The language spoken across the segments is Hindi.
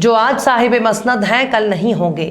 जो आज साहिब मसनद हैं कल नहीं होंगे,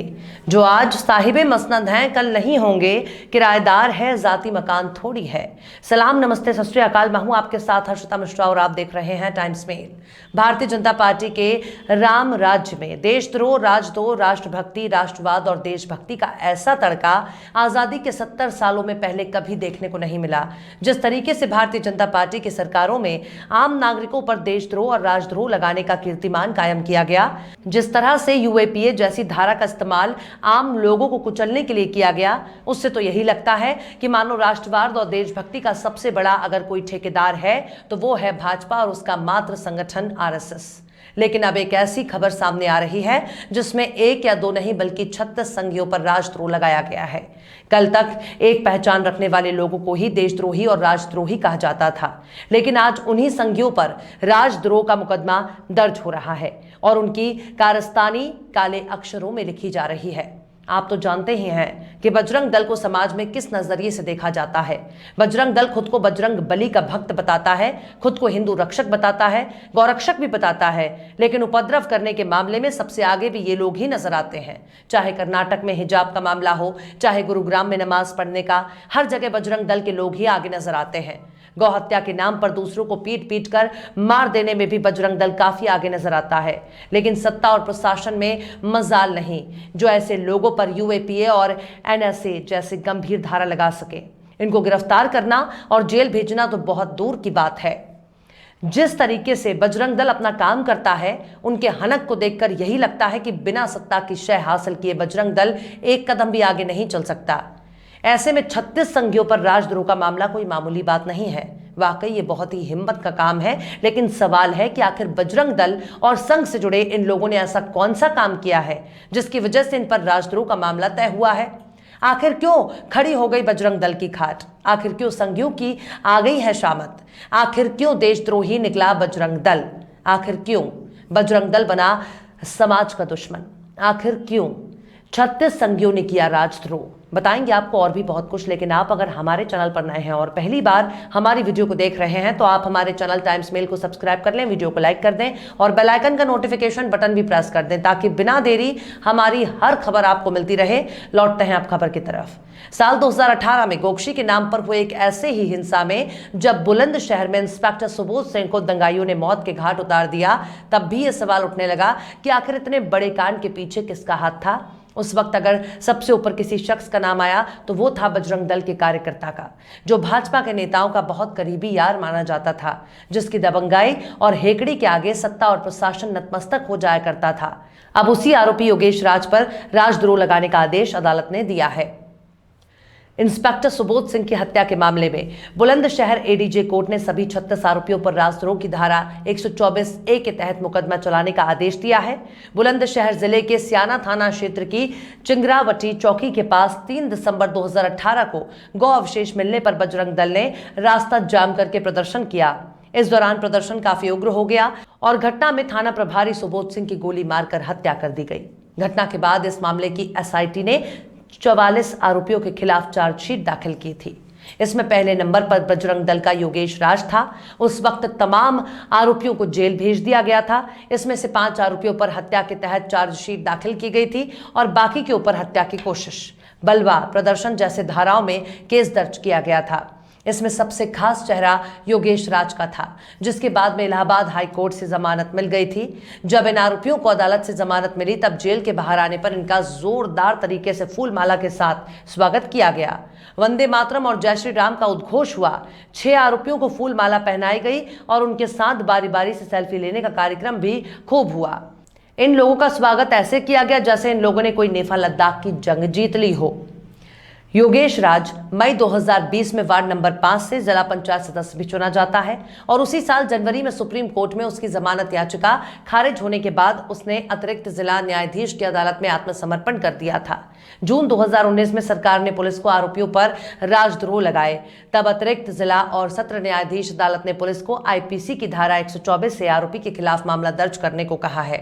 जो आज साहिब मसनद हैं कल नहीं होंगे, किराएदार है जाती मकान थोड़ी है। सलाम नमस्ते सत श्री अकाल, मैं हूं आपके साथ हर्षिता मिश्रा और आप देख रहे हैं times mail. Bharatiya Janata party के राम राज्य में देशद्रोह, राजद्रोह, राष्ट्रभक्ति, राष्ट्रवाद और देशभक्ति का ऐसा तड़का आजादी के 70 सालों में पहले कभी देखने को नहीं मिला। जिस तरीके से भारतीय जनता पार्टी की सरकारों में आम नागरिकों पर देशद्रोह और राजद्रोह लगाने का कीर्तिमान कायम किया गया, जिस तरह से यूएपीए जैसी धारा का इस्तेमाल आम लोगों को कुचलने के लिए किया गया, उससे तो यही लगता है कि मानो राष्ट्रवाद और देशभक्ति का सबसे बड़ा अगर कोई ठेकेदार है तो वो है भाजपा और उसका मात्र संगठन आरएसएस। लेकिन अब एक ऐसी खबर सामने आ रही है जिसमें एक या दो नहीं बल्कि 36 संघियों पर राजद्रोह लगाया गया है। कल तक एक पहचान रखने वाले लोगों को ही देशद्रोही और राजद्रोही कहा जाता था, लेकिन आज उन्हीं संघियों पर राजद्रोह का मुकदमा दर्ज हो रहा है और उनकी कारस्तानी काले अक्षरों में लिखी जा रही है। आप तो जानते ही हैं कि बजरंग दल को समाज में किस नजरिए से देखा जाता है। बजरंग दल खुद को बजरंग बली का भक्त बताता है, खुद को हिंदू रक्षक बताता है, गौरक्षक भी बताता है, लेकिन उपद्रव करने के मामले में सबसे आगे भी ये लोग ही नजर आते हैं। चाहे कर्नाटक में हिजाब का मामला हो, चाहे गुरुग्राम में नमाज पढ़ने का, हर जगह बजरंग दल के लोग ही आगे नजर आते हैं। गौ हत्या के नाम पर दूसरों को पीट पीट कर मार देने में भी बजरंग दल काफी आगे नजर आता है, लेकिन सत्ता और प्रशासन में मजाल नहीं जो ऐसे लोगों पर यूएपीए और एनएसए जैसे गंभीर धारा लगा सके। इनको गिरफ्तार करना और जेल भेजना तो बहुत दूर की बात है। जिस तरीके से बजरंग दल अपना काम करता है, उनके हनक को देखकर यही लगता है कि बिना सत्ता की शय हासिल किए बजरंग दल एक कदम भी आगे नहीं चल सकता। ऐसे में 36 संघियों पर राजद्रोह का मामला कोई मामूली बात नहीं है। वाकई ये बहुत ही हिम्मत का काम है, लेकिन सवाल है कि आखिर बजरंग दल और संघ से जुड़े इन लोगों ने ऐसा कौन सा काम किया है जिसकी वजह से इन पर राजद्रोह का मामला तय हुआ है। आखिर क्यों खड़ी हो गई बजरंग दल की खाट? आखिर क्यों संघियों की आ गई है शामत? आखिर क्यों देशद्रोही निकला बजरंग दल? आखिर क्यों बजरंग दल बना समाज का दुश्मन? आखिर क्यों 36 संघियों ने किया राजद्रोह? बताएंगे आपको और भी बहुत कुछ, लेकिन आप अगर हमारे चैनल पर नए हैं और पहली बार हमारी वीडियो को देख रहे हैं तो आप हमारे चैनल टाइम्स मेल को सब्सक्राइब कर लें, वीडियो को लाइक कर दें और बेल आइकन का नोटिफिकेशन बटन भी प्रेस कर दें ताकि बिना देरी हमारी हर खबर आपको मिलती रहे। लौटते हैं आप खबर की तरफ। साल 2018 में गोकशी के नाम पर हुए एक ऐसे ही हिंसा में जब बुलंदशहर में इंस्पेक्टर सुबोध सिंह को दंगाइयों ने मौत के घाट उतार दिया, तब भी यह सवाल उठने लगा कि आखिर इतने बड़े कांड के पीछे किसका हाथ था। उस वक्त अगर सबसे ऊपर किसी शख्स का नाम आया तो वो था बजरंग दल के कार्यकर्ता का, जो भाजपा के नेताओं का बहुत करीबी यार माना जाता था, जिसकी दबंगाई और हेकड़ी के आगे सत्ता और प्रशासन नतमस्तक हो जाया करता था। अब उसी आरोपी योगेश राज पर राजद्रोह लगाने का आदेश अदालत ने दिया है। इंस्पेक्टर सुबोध सिंह की हत्या के मामले में बुलंदशहर एडीजे कोर्ट ने सभी 36 आरोपियों पर राजद्रोह की धारा 124A के तहत मुकदमा चलाने का आदेश दिया है। बुलंदशहर जिले के सियाना थाना क्षेत्र की चिंगरावटी चौकी के पास 3 दिसंबर 2018 को गौ अवशेष मिलने पर बजरंग दल ने रास्ता जाम करके प्रदर्शन किया। इस दौरान प्रदर्शन काफी उग्र हो गया और घटना में थाना प्रभारी सुबोध सिंह की गोली मारकर हत्या कर दी गई। घटना के बाद इस मामले की एसआईटी ने 44 आरोपियों के खिलाफ चार्जशीट दाखिल की थी। इसमें पहले नंबर पर बजरंग दल का योगेश राज था। उस वक्त तमाम आरोपियों को जेल भेज दिया गया था। इसमें से 5 आरोपियों पर हत्या के तहत चार्जशीट दाखिल की गई थी और बाकी के ऊपर हत्या की कोशिश, बलवा, प्रदर्शन जैसे धाराओं में केस दर्ज किया गया था। इसमें सबसे खास चेहरा योगेश राज का था, जिसके बाद में इलाहाबाद हाई कोर्ट से जमानत मिल गई थी। जब इन आरोपियों को अदालत से जमानत मिली तब जेल के बाहर आने पर इनका जोरदार तरीके से फूल माला के साथ स्वागत किया गया। वंदे मातरम और जय श्री राम का उद्घोष हुआ। 6 आरोपियों को फूल माला पहनाई गई और उनके साथ बारी बारी से सेल्फी लेने का कार्यक्रम भी खूब हुआ। इन लोगों का स्वागत ऐसे किया गया जैसे इन लोगों ने कोई नेफा लद्दाख की जंग जीत ली हो। योगेश राज मई 2020 में वार्ड नंबर 5 से जिला पंचायत सदस्य भी चुना जाता है और उसी साल जनवरी में सुप्रीम कोर्ट में उसकी जमानत याचिका खारिज होने के बाद उसने अतिरिक्त जिला न्यायाधीश की अदालत में आत्मसमर्पण कर दिया था। जून 2019 में सरकार ने पुलिस को आरोपियों पर राजद्रोह लगाए, तब अतिरिक्त जिला और सत्र न्यायाधीश अदालत ने पुलिस को आईपीसी की धारा 124 से आरोपी के खिलाफ मामला दर्ज करने को कहा है।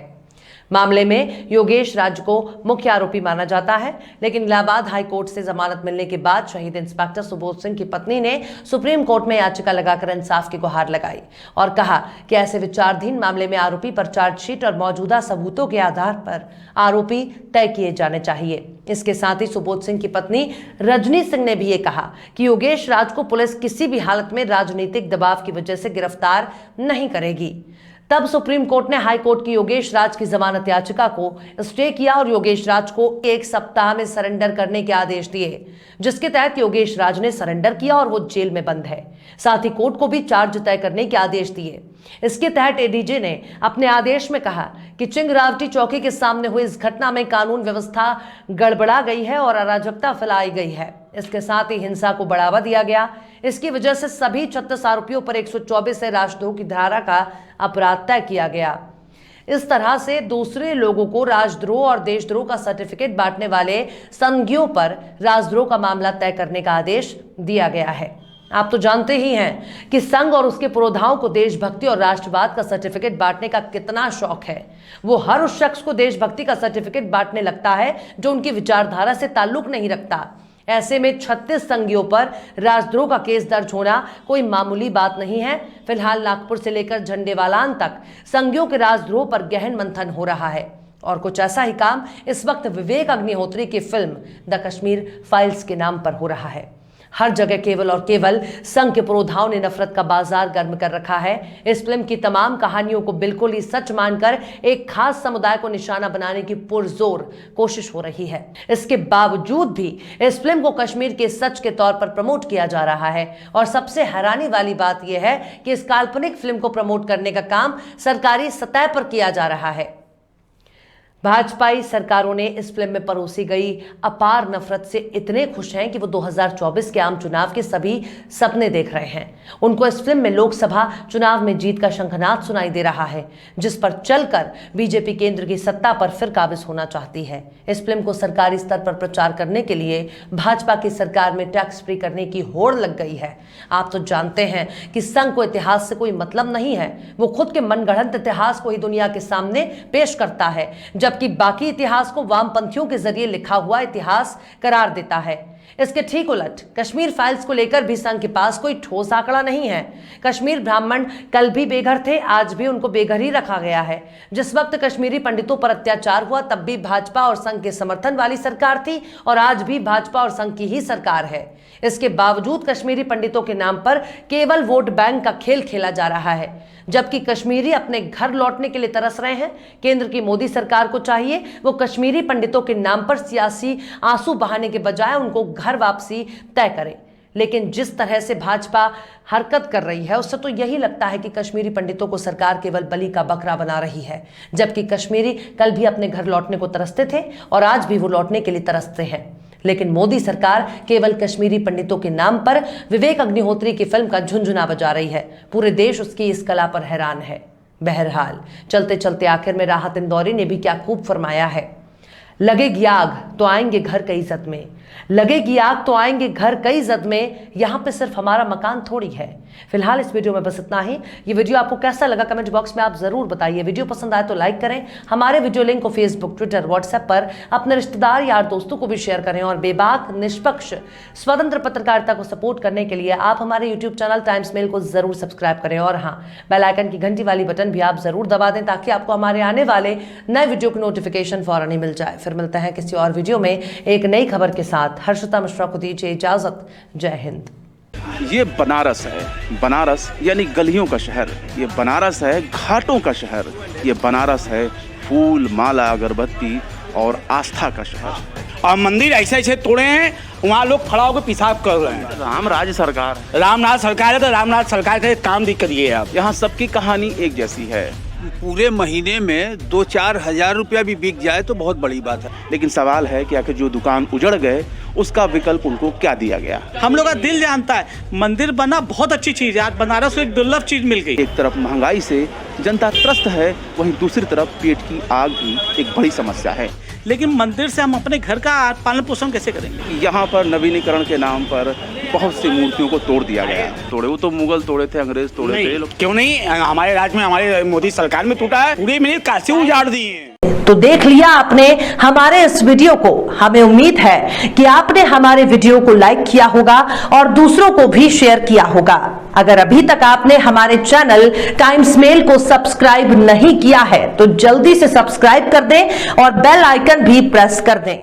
मामले में योगेश राज को मुख्य आरोपी माना जाता है, लेकिन इलाहाबाद हाई कोर्ट से जमानत मिलने के बाद शहीद इंस्पेक्टर सुबोध सिंह की पत्नी ने सुप्रीम कोर्ट में याचिका लगाकर इंसाफ की गुहार लगाई और कहा कि ऐसे विचाराधीन मामले में आरोपी पर चार्जशीट और मौजूदा सबूतों के आधार पर आरोपी तय किए जाने चाहिए। इसके साथ ही सुबोध सिंह की पत्नी रजनी सिंह ने भी ये कहा कि योगेश राज को पुलिस किसी भी हालत में राजनीतिक दबाव की वजह से गिरफ्तार नहीं करेगी। तब सुप्रीम कोर्ट ने हाई कोर्ट की योगेश राज की जमानत याचिका को स्टे किया और योगेश राज को 1 सप्ताह में सरेंडर करने के आदेश दिए, जिसके तहत योगेश राज ने सरेंडर किया और वो जेल में बंद है। साथ ही कोर्ट को भी चार्ज तय करने के आदेश दिए। इसके तहत एडीजे ने अपने आदेश में कहा कि चिंगरावटी चौकी के सामने हुई इस घटना में कानून व्यवस्था गड़बड़ा गई है और अराजकता फैलाई गई है। इसके साथ ही हिंसा को बढ़ावा दिया गया। इसकी वजह से सभी 36 आरोपियों पर 124 से राजद्रोह की धारा का अपराध तय किया गया। इस तरह से दूसरे लोगों को राजद्रोह और देशद्रोह का सर्टिफिकेट बांटने वाले संज्ञों पर राजद्रोह का मामला तय करने का आदेश दिया गया है। आप तो जानते ही हैं कि संघ और उसके पुरोधाओं को देशभक्ति और राष्ट्रवाद का सर्टिफिकेट बांटने का कितना शौक है। वो हर उस शख्स को देशभक्ति का सर्टिफिकेट बांटने लगता है जो उनकी विचारधारा से ताल्लुक नहीं रखता। ऐसे में 36 संज्ञों पर राजद्रोह का केस दर्ज होना कोई मामूली बात नहीं है। फिलहाल नागपुर से लेकर झंडेवालान तक संज्ञों के राजद्रोह पर गहन मंथन हो रहा है और कुछ ऐसा ही काम इस वक्त विवेक अग्निहोत्री की फिल्म द कश्मीर फाइल्स के नाम पर हो रहा है। हर जगह केवल और केवल संघ के पुरोधाओं ने नफरत का बाजार गर्म कर रखा है। इस फिल्म की तमाम कहानियों को बिल्कुल ही सच मानकर एक खास समुदाय को निशाना बनाने की पुरजोर कोशिश हो रही है। इसके बावजूद भी इस फिल्म को कश्मीर के सच के तौर पर प्रमोट किया जा रहा है और सबसे हैरानी वाली बात यह है कि इस काल्पनिक फिल्म को प्रमोट करने का काम सरकारी सतह पर किया जा रहा है। भाजपाई सरकारों ने इस फिल्म में परोसी गई अपार नफरत से इतने खुश हैं कि वो 2024 के आम चुनाव के सभी सपने देख रहे हैं। उनको इस फिल्म में लोकसभा चुनाव में जीत का शंखनाद सुनाई दे रहा है, जिस पर चलकर बीजेपी केंद्र की सत्ता पर फिर काबिज होना चाहती है। इस फिल्म को सरकारी स्तर पर प्रचार करने के लिए भाजपा की सरकार में टैक्स फ्री करने की होड़ लग गई है। आप तो जानते हैं कि संघ को इतिहास से कोई मतलब नहीं है। वो खुद के मनगढ़ंत इतिहास को ही दुनिया के सामने पेश करता है, जबकि बाकी इतिहास को वामपंथियों के जरिए लिखा हुआ इतिहास करार देता है। इसके ठीक उलट कश्मीर फाइल्स को लेकर भी संघ के पास कोई ठोस आंकड़ा नहीं है। कश्मीर ब्राह्मण कल भी बेघर थे, आज भी उनको बेघर ही रखा गया है। जिस वक्त कश्मीरी पंडितों पर अत्याचार हुआ तब भी भाजपा और संघ के समर्थन वाली सरकार थी और आज भी भाजपा और संघ की ही सरकार है। इसके बावजूद कश्मीरी पंडितों के नाम पर केवल वोट बैंक का खेल खेला जा रहा है, जबकि कश्मीरी अपने घर लौटने के लिए तरस रहे हैं। केंद्र की मोदी सरकार को चाहिए वो कश्मीरी पंडितों के नाम पर सियासी आंसू बहाने के बजाय उनको घर वापसी तय करे। लेकिन जिस तरह से भाजपा हरकत कर रही है उससे तो यही लगता है कि कश्मीरी पंडितों को सरकार केवल बलि का बकरा बना रही है, जबकि कश्मीरी कल भी अपने घर लौटने को तरसते थे और आज भी वो लौटने के लिए तरसते हैं। लेकिन मोदी सरकार केवल कश्मीरी पंडितों के नाम पर विवेक अग्निहोत्री की फिल्म का झुनझुना बजा रही है। पूरे देश उसकी इस कला पर हैरान है। बहरहाल चलते चलते आखिर में राहत इंदौरी ने भी क्या खूब फरमाया है, लगेगी आग तो आएंगे घर कई इज्जत में, लगेगी आग तो आएंगे घर कई इज्जत में, यहाँ पे सिर्फ हमारा मकान थोड़ी है। फिलहाल इस वीडियो में बस इतना ही। ये वीडियो आपको कैसा लगा कमेंट बॉक्स में आप जरूर बताइए। वीडियो पसंद आए तो लाइक करें। हमारे वीडियो लिंक को फेसबुक, ट्विटर, व्हाट्सएप पर अपने रिश्तेदार यार दोस्तों को भी शेयर करें और बेबाक, निष्पक्ष, स्वतंत्र पत्रकारिता को सपोर्ट करने के लिए आप हमारे यूट्यूब चैनल टाइम्स मेल को जरूर सब्सक्राइब करें और हाँ, बेल आइकन की घंटी वाली बटन भी आप जरूर दबा दें ताकि आपको हमारे आने वाले नए वीडियो की नोटिफिकेशन फौरन ही मिल जाए। फिर मिलते हैं किसी और वीडियो में एक नई खबर के साथ। हर्षिता मिश्रा को दीजिए इजाजत। जय हिंद। ये बनारस है, बनारस यानी गलियों का शहर। ये बनारस है घाटों का शहर। ये बनारस है फूल, माला, अगरबत्ती और आस्था का शहर। और मंदिर ऐसे ऐसे तोड़े हैं, वहाँ लोग खड़ा होकर पेशाब कर रहे हैं। रामराज सरकार, रामनाथ सरकार है तो रामनाथ सरकार का काम दिख करिए आप। यहाँ सबकी कहानी एक जैसी है। पूरे महीने में 2-4 हज़ार रुपया भी बिक जाए तो बहुत बड़ी बात है। लेकिन सवाल है कि आखिर जो दुकान उजड़ गए उसका विकल्प उनको क्या दिया गया। हम लोग का दिल जानता है मंदिर बना बहुत अच्छी चीज है। आज बनारस को एक दुर्लभ चीज मिल गई। एक तरफ महंगाई से जनता त्रस्त है, वहीं दूसरी तरफ पेट की आग भी एक बड़ी समस्या है। लेकिन मंदिर से हम अपने घर का पालन पोषण कैसे करेंगे? यहाँ पर नवीनीकरण के नाम पर बहुत सी मूर्तियों को तोड़ दिया गया। तोड़े वो तो मुगल तोड़े थे, अंग्रेज तोड़े थे। क्यों नहीं, हमारे राज्य में, हमारे मोदी सरकार में टूटा है। पूरे मिनट काशी उजाड़ दिए हैं। तो देख लिया आपने हमारे इस वीडियो को। हमें उम्मीद है कि आपने हमारे वीडियो को लाइक किया होगा और दूसरों को भी शेयर किया होगा। अगर अभी तक आपने हमारे चैनल टाइम्स मेल को सब्सक्राइब नहीं किया है तो जल्दी से सब्सक्राइब कर दें और बेल आइकन भी प्रेस कर दें।